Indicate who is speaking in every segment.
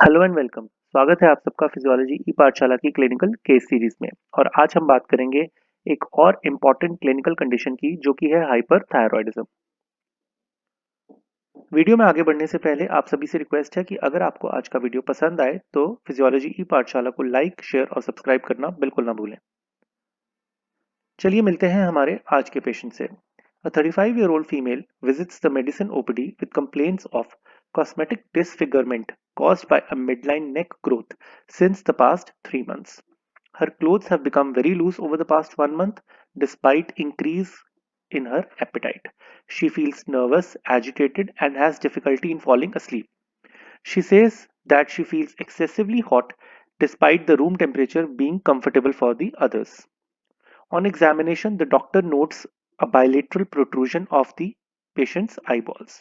Speaker 1: Hello and welcome. स्वागत है आप सबका फिजियोलॉजी ई पाठशाला की क्लिनिकल केस सीरीज में। और आज हम बात करेंगे एक और इम्पॉर्टेंट क्लिनिकल कंडीशन की, जो कि है हाइपरथायरॉयडिज्म। वीडियो में आगे बढ़ने से पहले आप सभी से रिक्वेस्ट है कि अगर आपको आज का वीडियो पसंद आए तो फिजियोलॉजी ई पाठशाला को लाइक, शेयर और सब्सक्राइब करना बिल्कुल ना भूलें। चलिए मिलते हैं हमारे आज के पेशेंट से। A 35-year-old female visits the medicine OPD with complaints of cosmetic disfigurement caused by a midline neck growth since the past 3 months. Her clothes have become very loose over the past 1 month despite increase in her appetite. She feels nervous, agitated, and has difficulty in falling asleep. She says that she feels excessively hot despite the room temperature being comfortable for the others. On examination, the doctor notes a bilateral protrusion of the patient's eyeballs.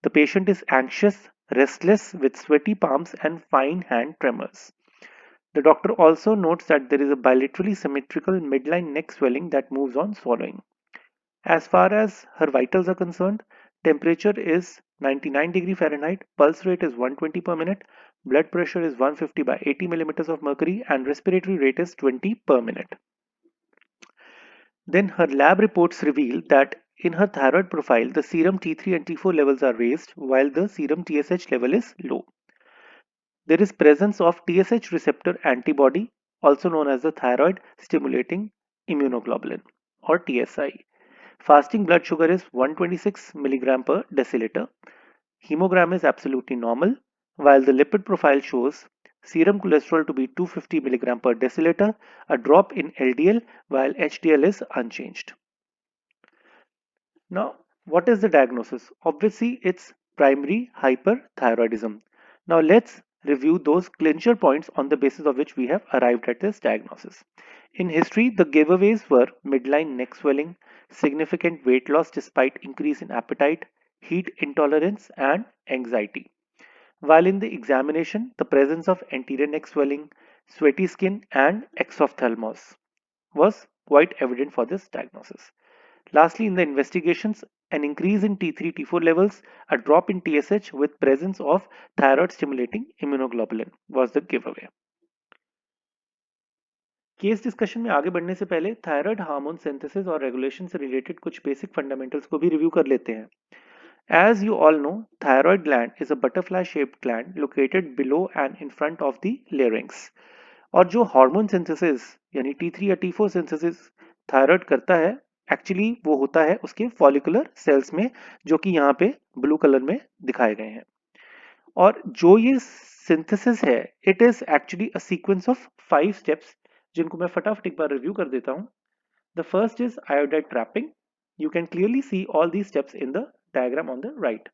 Speaker 1: The patient is anxious, restless, with sweaty palms and fine hand tremors. The doctor also notes that there is a bilaterally symmetrical midline neck swelling that moves on swallowing. As far as her vitals are concerned, temperature is 99 °F, pulse rate is 120 per minute, blood pressure is 150 by 80 millimeters of mercury, and respiratory rate is 20 per minute. Then her lab reports reveal that in her thyroid profile, the serum T3 and T4 levels are raised while the serum TSH level is low. There is presence of TSH receptor antibody, also known as the thyroid stimulating immunoglobulin or TSI. Fasting blood sugar is 126 mg per deciliter. Hemogram is absolutely normal, while the lipid profile shows serum cholesterol to be 250 mg per deciliter, a drop in LDL, while HDL is unchanged. Now, what is the diagnosis? Obviously, it's primary hyperthyroidism. Now, let's review those clincher points on the basis of which we have arrived at this diagnosis. In history, the giveaways were midline neck swelling, significant weight loss despite increase in appetite, heat intolerance, and anxiety. While in the examination, the presence of anterior neck swelling, sweaty skin, and exophthalmos was quite evident for this diagnosis. Lastly, in the investigations, an increase in T3, T4 levels, a drop in TSH with presence of thyroid stimulating immunoglobulin was the giveaway. Case discussion में आगे बढ़ने से पहले thyroid hormone synthesis और regulation से related कुछ basic fundamentals को भी रिव्यू कर लेते हैं. As you all know, thyroid gland is a butterfly-shaped gland located below and in front of the larynx. और जो हार्मोन सिंथेसिस यानी T3 या T4 सिंथेसिस थायराइड करता है, एक्चुअली वो होता है उसके फॉलिकुलर सेल्स में, जो कि यहाँ पे ब्लू कलर में दिखाए गए हैं. और जो ये सिंथेसिस है, it is actually a sequence of 5 steps, जिनको मैं फटाफट एक बार रिव्यू कर देता हूँ. The first is iodide trapping. You can clearly see all these steps in the diagram on the right.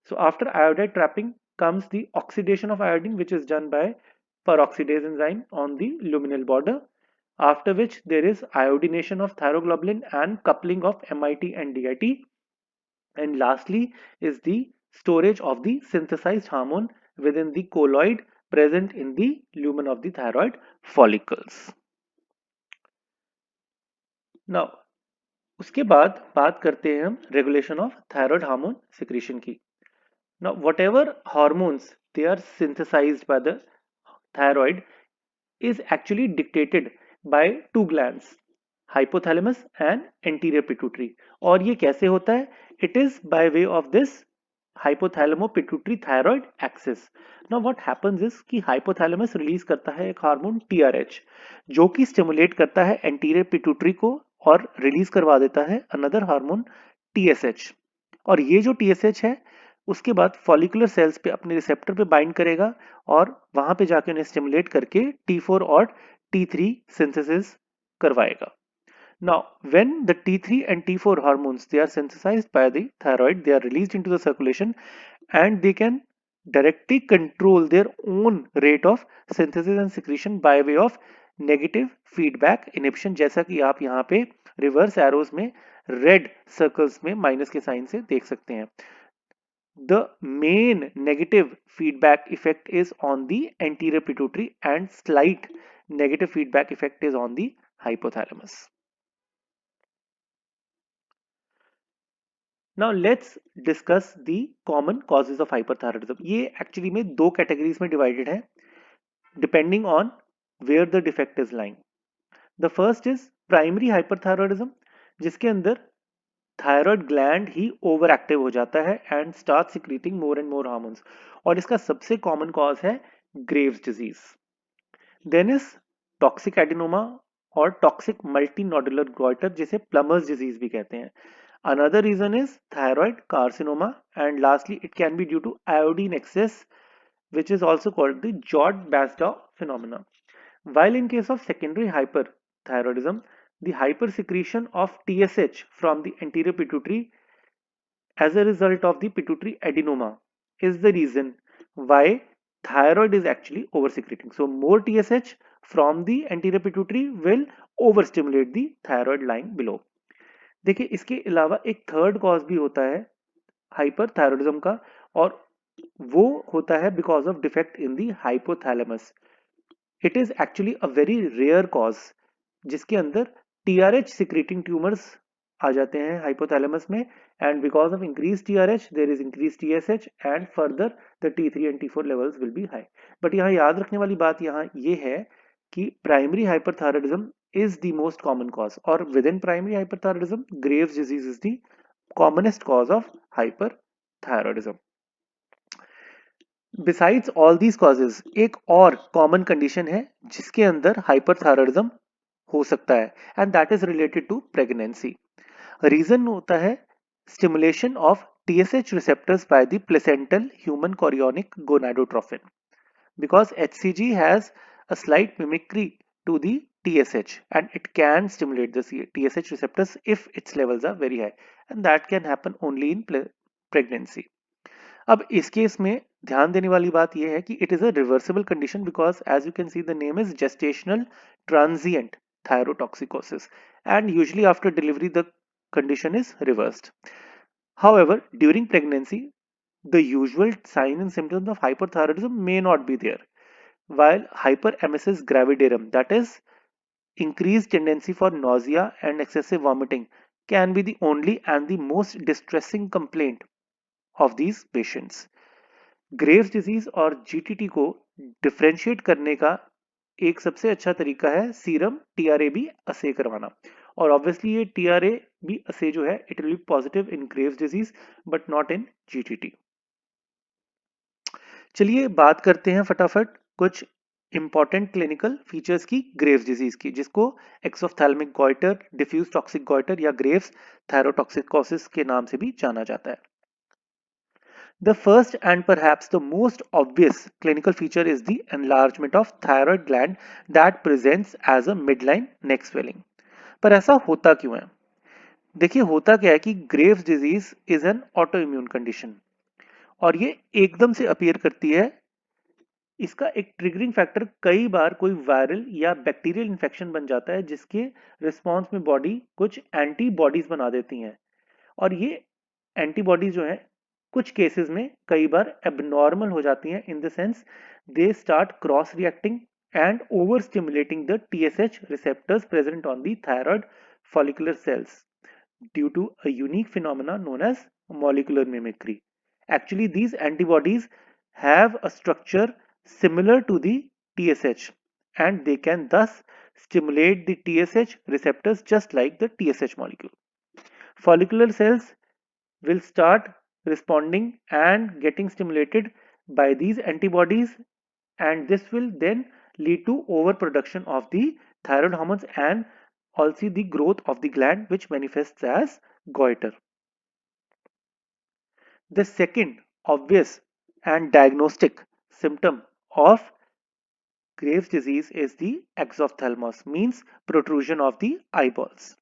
Speaker 1: So after iodide trapping comes the oxidation of iodine, which is done by peroxidase enzyme on the luminal border, after which there is iodination of thyroglobulin and coupling of MIT and DIT, and lastly is the storage of the synthesized hormone within the colloid present in the lumen of the thyroid follicles. Now उसके बाद बात करते हैं हम regulation of thyroid hormone secretion की. Now whatever hormones they are synthesized by the thyroid is actually dictated by two glands, hypothalamus and anterior pituitary. और ये कैसे होता है? It is by way of this hypothalamo pituitary thyroid axis. Now what happens is कि hypothalamus release करता है एक hormone TRH, जो कि स्टिमुलेट करता है anterior pituitary को और रिलीज करवा देता है अनदर हार्मोन TSH. और ये जो TSH है, उसके बाद फॉलिकुलर सेल्स पे अपने रिसेप्टर पे बाइंड करेगा और वहां पे जाके उन्हें स्टिमुलेट करके T4 और T3 सिंथेसिस करवाएगा. Now, when the T3 and T4 hormones they are synthesized by the thyroid, they are released into the circulation and they can directly control their own rate of synthesis and secretion by way of negative feedback inhibition, जैसा कि आप यहाँ पे reverse arrows में red circles में minus के sign से देख सकते हैं. The main negative feedback effect is on the anterior pituitary and slight negative feedback effect is on the hypothalamus. Now let's discuss the common causes of hyperthyroidism. ये actually में दो categories में divided है depending on where the defect is lying. The first is primary hyperthyroidism, जिसके अंदर thyroid gland ही over active हो जाता है and start secreting more and more hormones, और इसका सबसे कॉमन कॉज है Graves disease. Then is toxic adenoma और टॉक्सिक मल्टीनोडुलर गॉइटर, जिसे प्लमर्स डिजीज भी कहते हैं। Another reason is thyroid carcinoma, and lastly it can be due to iodine excess, which is also called the Jod-Basedow phenomena. While in case of secondary hyperthyroidism, the hypersecretion of TSH from the anterior pituitary as a result of the pituitary adenoma is the reason why thyroid is actually oversecreting. So more TSH from the anterior pituitary will overstimulate the thyroid lying below. देखिए, इसके अलावा एक third cause भी होता है hyperthyroidism का, और वो होता है because of defect in the hypothalamus. It is actually a very rare cause, जिसके अंदर टीआरएच सिक्रेटिंग ट्यूमर्स आ जाते हैं हाइपोथैलेमस में, and because of increase TRH there is increase TSH and further the T3 and T4 levels will be high. But यहाँ याद रखने वाली बात यहाँ ये है कि primary hyperthyroidism is the most common cause, or within primary hyperthyroidism Graves disease is the commonest cause of hyperthyroidism. Besides all these causes, एक और common condition है जिसके अंदर hyperthyroidism हो सकता है, and that is related to pregnancy. Reason होता है stimulation of TSH receptors by the placental human chorionic gonadotrophin, because HCG has a slight mimicry to the TSH and it can stimulate the TSH receptors if its levels are very high, and that can happen only in pregnancy. अब इस case में ध्यान देने वाली बात यह है कि it is a reversible condition because as you can see the name is gestational transient thyrotoxicosis, and usually after delivery the condition is reversed. However, during pregnancy the usual signs and symptoms of hyperthyroidism may not be there, while hyperemesis gravidarum, that is increased tendency for nausea and excessive vomiting, can be the only and the most distressing complaint of these patients. Graves disease और GTT को differentiate करने का एक सबसे अच्छा तरीका है serum TRE B असे करवाना, और ऑब्वियसली ये टीआरए बी असे जो है it will be positive in Graves disease but not in GTT. चलिए बात करते हैं फटाफट कुछ इंपॉर्टेंट क्लिनिकल फीचर्स की ग्रेव्स डिजीज की, जिसको एक्सोफ्थैल्मिक गॉइटर, डिफ्यूज टॉक्सिक गॉइटर या ग्रेव्स थायरोटॉक्सिकोसिस के नाम से भी जाना जाता है। The first and perhaps the most obvious clinical feature is the enlargement of thyroid gland that presents as a midline neck swelling. पर ऐसा होता क्यों है? देखिए होता क्या है कि Graves disease is an auto immune condition, और ये एकदम से अपीयर करती है। इसका एक ट्रिगरिंग फैक्टर कई बार कोई वायरल या बैक्टीरियल इन्फेक्शन बन जाता है, जिसके रिस्पॉन्स में बॉडी कुछ एंटीबॉडीज बना देती हैं, और ये एंटीबॉडीज जो है कुछ केसेस में कई बार एबनॉर्मल हो जाती हैं, in the sense they start cross reacting and over stimulating the TSH receptors present on the thyroid follicular cells due to a unique phenomena known as molecular mimicry. Actually, these antibodies have a structure similar to the TSH, and they can thus stimulate the TSH receptors just like the TSH molecule. Follicular cells will start responding and getting stimulated by these antibodies, and this will then lead to overproduction of the thyroid hormones and also the growth of the gland, which manifests as goiter. The second obvious and diagnostic symptom of Graves' disease is the exophthalmos, means protrusion of the eyeballs.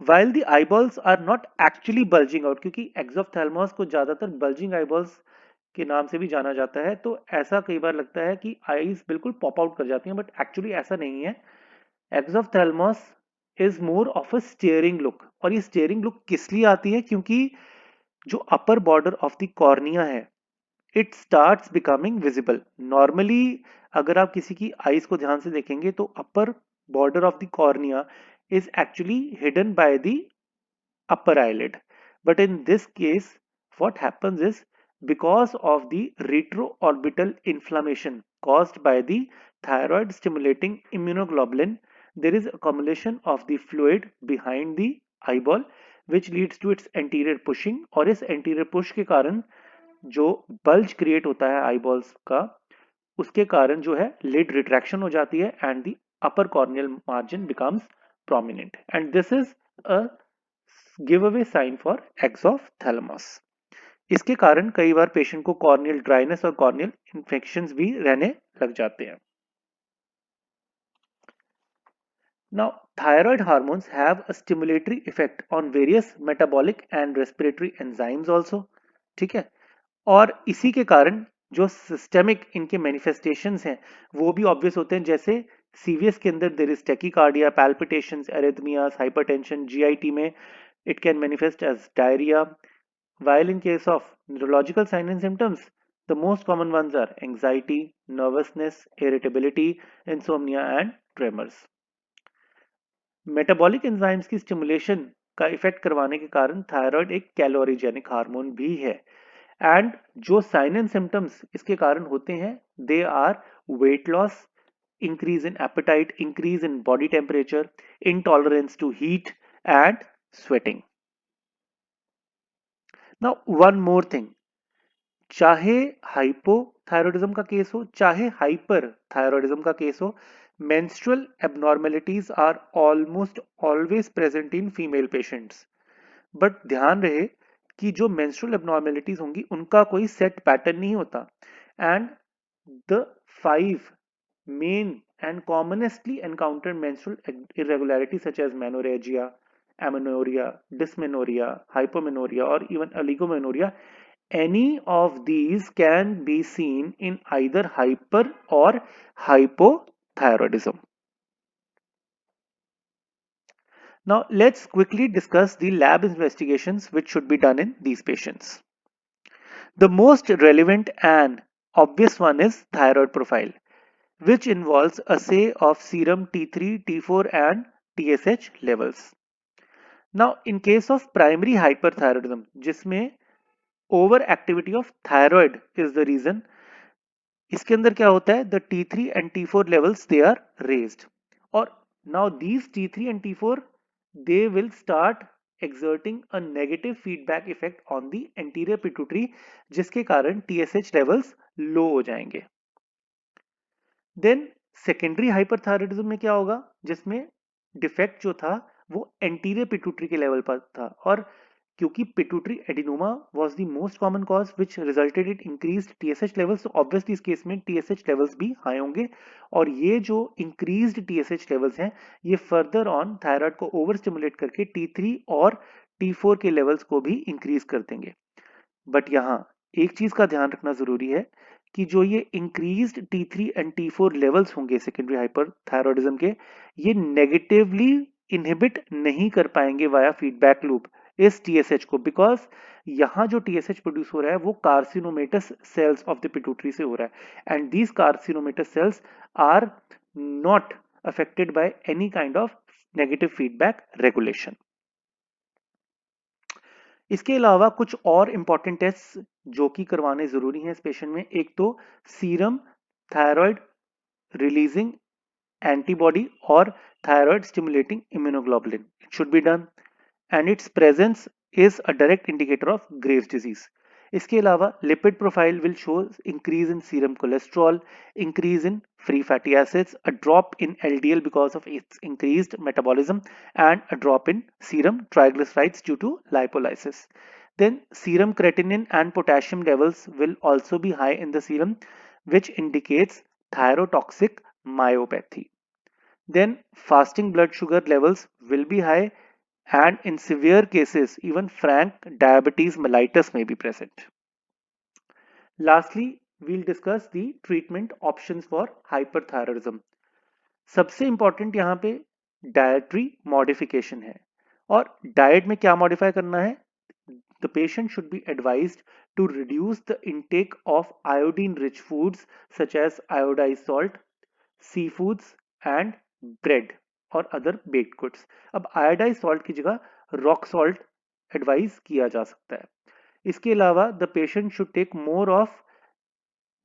Speaker 1: While the eyeballs are not actually bulging out, क्योंकि exophthalmos को ज्यादातर bulging eyeballs के नाम से भी जाना जाता है, तो ऐसा कई बार लगता है कि आईज बिल्कुल पॉप आउट कर जाती हैं, बट एक्चुअली ऐसा नहीं है। Exophthalmos is more of a staring look, और ये स्टेयरिंग लुक किस लिए आती है? क्योंकि जो upper border of the cornea है it starts becoming visible. Normally अगर आप किसी की आईज को ध्यान से देखेंगे तो अपर border of the cornea is actually hidden by the upper eyelid, But in this case, what happens is because of the retroorbital inflammation caused by the thyroid stimulating immunoglobulin, there is accumulation of the fluid behind the eyeball which leads to its anterior pushing, और इस anterior push के कारण जो bulge create होता है eyeballs का, उसके कारण जो है lid retraction हो जाती है and the upper corneal margin becomes prominent, and this is a giveaway sign for exophthalmos. इसके कारण कई बार पेशेंट को कॉर्नियल ड्राइनेस और कॉर्नियल इन्फेक्शंस भी रहने लग जाते हैं. Now, thyroid hormones have a stimulatory effect on various metabolic and respiratory enzymes also. ठीक है, और इसी के कारण जो सिस्टेमिक इनके मैनिफेस्टेशंस हैं वो भी ऑब्वियस होते हैं. जैसे सीवीएस के अंदर there is tachycardia, palpitations, arrhythmias, hypertension. GIT में it can manifest as diarrhoea. While in case of neurological signs and symptoms, the most common ones are anxiety, nervousness, irritability, insomnia and tremors. Metabolic enzymes की stimulation का effect करवाने के कारण thyroid एक कैलोरीजेनिक hormone भी है. And जो sign and symptoms इसके कारण होते हैं, they are weight loss, increase in appetite, increase in body temperature, intolerance to heat and sweating. Now one more thing, चाहे हाइपोथायरॉयडिज्म का केस हो चाहे हाइपर थायरॉयडिज्म का केस हो, menstrual abnormalities are almost always present in female patients. But ध्यान रहे कि जो menstrual abnormalities होंगी उनका कोई सेट पैटर्न नहीं होता. And the 5 main and commonly encountered menstrual irregularities such as menorrhagia, amenorrhea, dysmenorrhea, hypomenorrhea or even oligomenorrhea, any of these can be seen in either hyper or hypothyroidism. Now let's quickly discuss the lab investigations which should be done in these patients. The most relevant and obvious one is thyroid profile, which involves assay of serum T3, T4 and TSH levels. Now in case of primary hyperthyroidism, जिसमें over activity of thyroid is the reason, इसके अंदर क्या होता है, the T3 and T4 levels they are raised, और now these T3 and T4 they will start exerting a negative feedback effect on the anterior pituitary, जिसके कारण TSH levels लो हो जाएंगे. देन सेकेंडरी हाइपरथायरॉयडिज्म में क्या होगा, जिसमें डिफेक्ट जो था वो एंटीरियर पिट्यूटरी के लेवल पर था, और क्योंकि pituitary adenoma was the most common cause which resulted in increased TSH levels, तो ऑब्वियसली इस केस में टीएसएच लेवल्स भी हाई होंगे, और ये जो इंक्रीज्ड टीएसएच लेवल्स हैं ये फर्दर ऑन थायराइड को ओवर स्टिमुलेट करके T3 और T4 के लेवल्स को भी इंक्रीज कर देंगे. बट यहाँ एक चीज का ध्यान रखना जरूरी है कि जो ये increased T3 and T4 levels होंगे सेकेंडरी हाइपरथायरॉयडिज्म के, ये नेगेटिवली इनहिबिट नहीं कर पाएंगे वाया फीडबैक लूप इस TSH को, बिकॉज यहाँ जो TSH प्रोड्यूस हो रहा है वो carcinomatous cells of the pituitary से हो रहा है, and these carcinomatous cells are not affected by any kind of negative feedback regulation. इसके अलावा कुछ और इंपॉर्टेंट टेस्ट जो कि करवाने जरूरी हैं इस पेशेंट में, एक तो सीरम थायराइड रिलीजिंग एंटीबॉडी और thyroid stimulating immunoglobulin should be done, and it's presence is a direct indicator of Graves disease. इसके अलावा lipid profile will show increase in serum cholesterol, increase in free fatty acids, a drop in LDL because of its increased metabolism, and a drop in serum triglycerides due to lipolysis. Then serum creatinine and potassium levels will also be high in the serum, which indicates thyrotoxic myopathy. Then fasting blood sugar levels will be high, and in severe cases even frank diabetes mellitus may be present. Lastly, we'll discuss the treatment options for hyperthyroidism. सबसे important यहाँ पे dietary modification है, और diet में क्या modify करना है, the patient should be advised to reduce the intake of iodine rich foods such as iodised salt, sea foods and bread और अदर बेक्ड गुड्स. अब आयोडाइज्ड सॉल्ट की जगह रॉक सॉल्ट एडवाइस किया जा सकता है। इसके अलावा the patient should take more of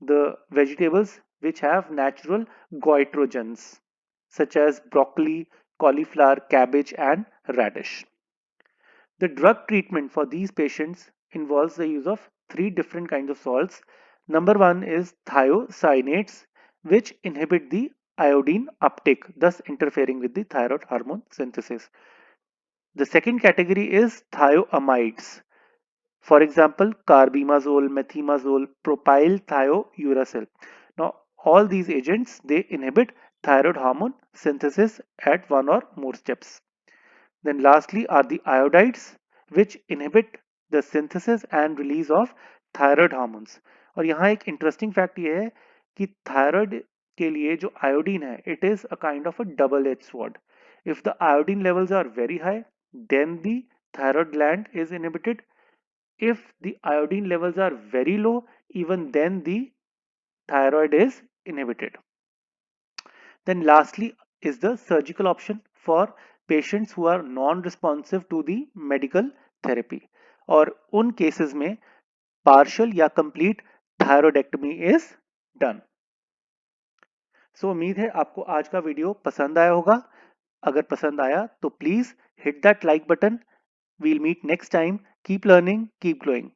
Speaker 1: the vegetables which have natural goitrogens such as broccoli, cauliflower, cabbage and radish. The drug treatment for these patients involves the use of three different kinds of salts. Number one is thiocyanates, which inhibit the iodine uptake, thus interfering with the thyroid hormone synthesis. The second category is thioamides. For example, carbimazole, methimazole, propyl thiouracil. Now, all these agents, they inhibit thyroid hormone synthesis at one or more steps. Then lastly are the iodides, which inhibit the synthesis and release of thyroid hormones. और यहाँ एक interesting fact ये है कि thyroid के लिए जो iodine है, it is a kind of a double-edged sword. If the iodine levels are very high, then the thyroid gland is inhibited. If the iodine levels are very low, even then the thyroid is inhibited. Then lastly is the surgical option for patients who are non-responsive to the medical therapy. और उन cases में partial या complete thyroidectomy is done. So उम्मीद है आपको आज का video पसंद आया होगा. अगर पसंद आया तो please hit that like button. We'll meet next time. Keep learning, keep growing.